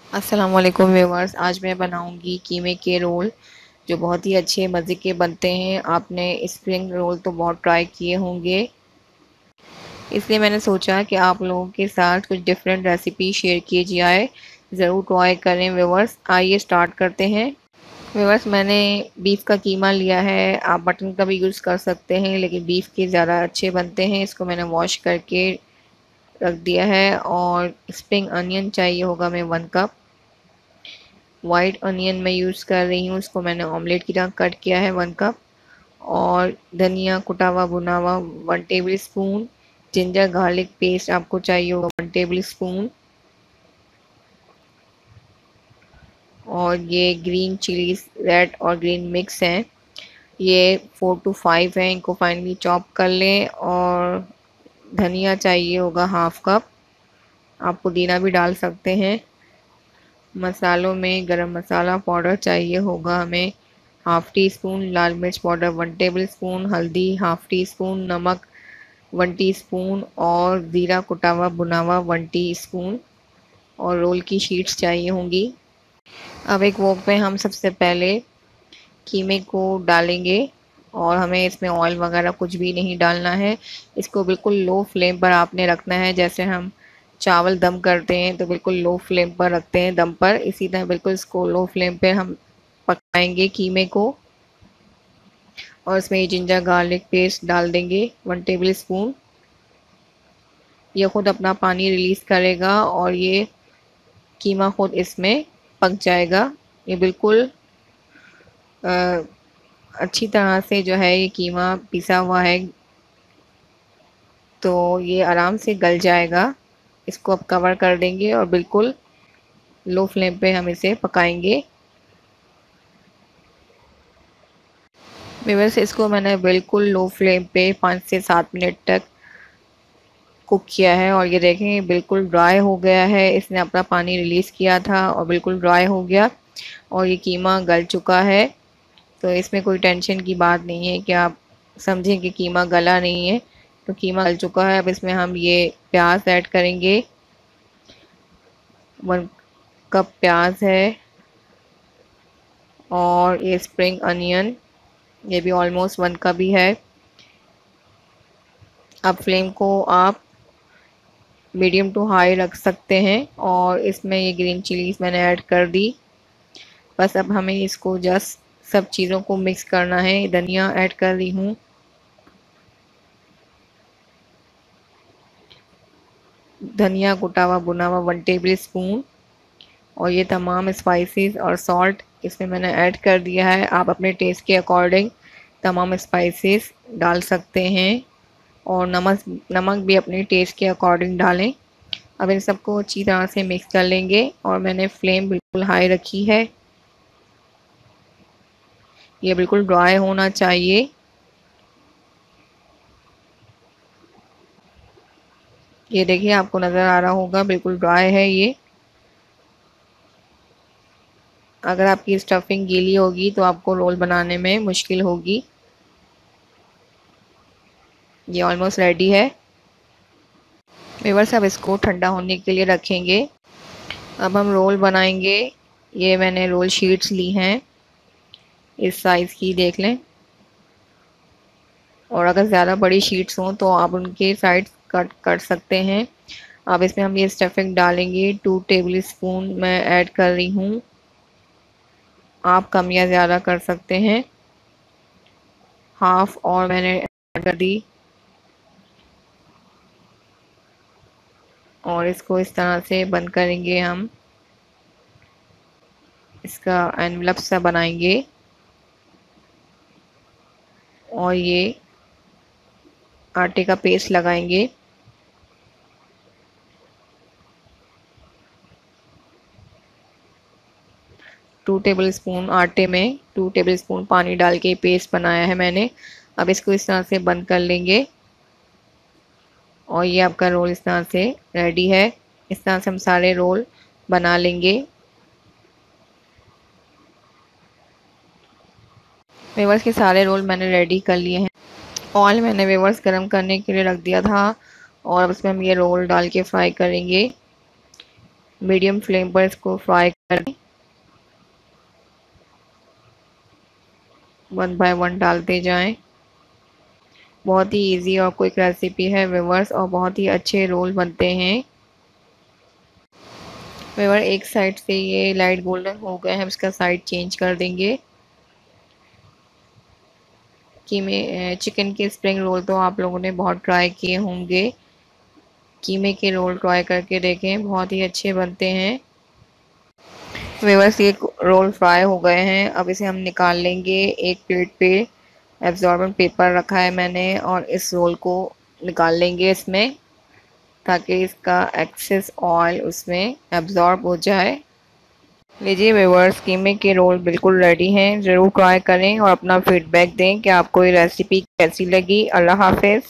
अस्सलाम वालेकुम व्यूअर्स। आज मैं बनाऊंगी कीमे के रोल जो बहुत ही अच्छे मज़े के बनते हैं। आपने स्प्रिंग रोल तो बहुत ट्राई किए होंगे, इसलिए मैंने सोचा कि आप लोगों के साथ कुछ डिफरेंट रेसिपी शेयर की जाए। ज़रूर ट्राई करें व्यूअर्स। आइए स्टार्ट करते हैं। व्यूअर्स, मैंने बीफ का कीमा लिया है। आप मटन का भी यूज़ कर सकते हैं, लेकिन बीफ के ज़्यादा अच्छे बनते हैं। इसको मैंने वॉश करके रख दिया है। और स्प्रिंग अनियन चाहिए होगा मैं 1 कप। वाइट अनियन मैं यूज़ कर रही हूँ, उसको मैंने ऑमलेट की तरह कट किया है 1 कप। और धनिया कुटा हुआ भुना हुआ 1 table spoon. Ginger garlic paste आपको चाहिए होगा 1 टेबल स्पून। और ये ग्रीन चिलीज रेड और ग्रीन मिक्स हैं, ये 4 to 5 हैं। इनको फाइनली चॉप कर लें। और धनिया चाहिए होगा 1/2 कप। आप पुदीना भी डाल सकते हैं। मसालों में गरम मसाला पाउडर चाहिए होगा हमें 1/2 टी स्पून, लाल मिर्च पाउडर 1 टेबल स्पून, हल्दी 1/2 टी स्पून, नमक 1 टीस्पून और ज़ीरा कुटा हुआ भुना हुआ 1 टीस्पून। और रोल की शीट्स चाहिए होंगी। अब एक वॉक पे हम सबसे पहले कीमे को डालेंगे। और हमें इसमें ऑयल वगैरह कुछ भी नहीं डालना है। इसको बिल्कुल लो फ्लेम पर आपने रखना है। जैसे हम चावल दम करते हैं तो बिल्कुल लो फ्लेम पर रखते हैं दम पर, इसी तरह बिल्कुल इसको लो फ्लेम पर हम पकाएंगे कीमे को। और इसमें ये जिंजर गार्लिक पेस्ट डाल देंगे 1 टेबल स्पून। ये खुद अपना पानी रिलीज़ करेगा और ये कीमा खुद इसमें पक जाएगा। ये बिल्कुल अच्छी तरह से जो है ये कीमा पिसा हुआ है, तो ये आराम से गल जाएगा। इसको अब कवर कर देंगे और बिल्कुल लो फ्लेम पे हम इसे पकाएंगे। व्यूअर्स, इसको मैंने बिल्कुल लो फ्लेम पे 5 से 7 मिनट तक कुक किया है। और ये देखें बिल्कुल ड्राई हो गया है। इसने अपना पानी रिलीज़ किया था और बिल्कुल ड्राई हो गया और ये कीमा गल चुका है। तो इसमें कोई टेंशन की बात नहीं है कि आप समझें कि कीमा गला नहीं है। तो कीमा गल चुका है। अब इसमें हम ये प्याज ऐड करेंगे। 1 कप प्याज है। और ये स्प्रिंग अनियन, ये भी ऑलमोस्ट 1 कप ही है। अब फ्लेम को आप मीडियम टू हाई रख सकते हैं। और इसमें ये ग्रीन चिलीज मैंने ऐड कर दी। बस अब हमें इसको जस्ट सब चीज़ों को मिक्स करना है। धनिया ऐड कर रही हूँ, धनिया कुटा हुआ भुना हुआ 1 टेबल स्पून। और ये तमाम स्पाइसेस और सॉल्ट इसमें मैंने ऐड कर दिया है। आप अपने टेस्ट के अकॉर्डिंग तमाम स्पाइसेस डाल सकते हैं। और नमक नमक भी अपने टेस्ट के अकॉर्डिंग डालें। अब इन सबको अच्छी तरह से मिक्स कर लेंगे। और मैंने फ्लेम बिल्कुल हाई रखी है। ये बिल्कुल ड्राई होना चाहिए। ये देखिए, आपको नज़र आ रहा होगा बिल्कुल ड्राई है ये। अगर आपकी स्टफिंग गीली होगी तो आपको रोल बनाने में मुश्किल होगी। ये ऑलमोस्ट रेडी है। व्यूअर्स, अब इसको ठंडा होने के लिए रखेंगे। अब हम रोल बनाएंगे। ये मैंने रोल शीट्स ली हैं, इस साइज़ की देख लें। और अगर ज़्यादा बड़ी शीट्स हों तो आप उनके साइड कट कर सकते हैं। अब इसमें हम ये स्टफिंग डालेंगे। 2 टेबल स्पून मैं ऐड कर रही हूँ। आप कम या ज़्यादा कर सकते हैं। हाफ और मैंने ऐड कर दी। और इसको इस तरह से बंद करेंगे हम। इसका एनवलप सा बनाएंगे। और ये आटे का पेस्ट लगाएंगे। 2 टेबल स्पून आटे में 2 टेबल स्पून पानी डाल के पेस्ट बनाया है मैंने। अब इसको इस तरह से बंद कर लेंगे। और ये आपका रोल इस तरह से रेडी है। इस तरह से हम सारे रोल बना लेंगे। वेवर्स के सारे रोल मैंने रेडी कर लिए हैं। ऑयल मैंने वेवर्स गरम करने के लिए रख दिया था। और अब इसमें हम ये रोल डाल के फ्राई करेंगे। मीडियम फ्लेम पर इसको फ्राई करें। वन बाय वन डालते जाएं। बहुत ही इजी और क्विक रेसिपी है व्यूअर्स, और बहुत ही अच्छे रोल बनते हैं। व्यूअर एक साइड से ये लाइट गोल्डन हो गए हैं, इसका साइड चेंज कर देंगे। कीमे चिकन के स्प्रिंग रोल तो आप लोगों ने बहुत ट्राई किए होंगे। कीमे के रोल ट्राई करके देखें, बहुत ही अच्छे बनते हैं। व्यूअर्स ये रोल फ्राई हो गए हैं, अब इसे हम निकाल लेंगे। एक प्लेट पे एब्जॉर्बेंट पेपर रखा है मैंने, और इस रोल को निकाल लेंगे इसमें, ताकि इसका एक्सेस ऑयल उसमें एब्जॉर्ब हो जाए। लीजिए व्यूअर्स, कीमे के रोल बिल्कुल रेडी हैं। ज़रूर ट्राई करें और अपना फीडबैक दें कि आपको ये रेसिपी कैसी लगी। अल्लाह हाफिज़।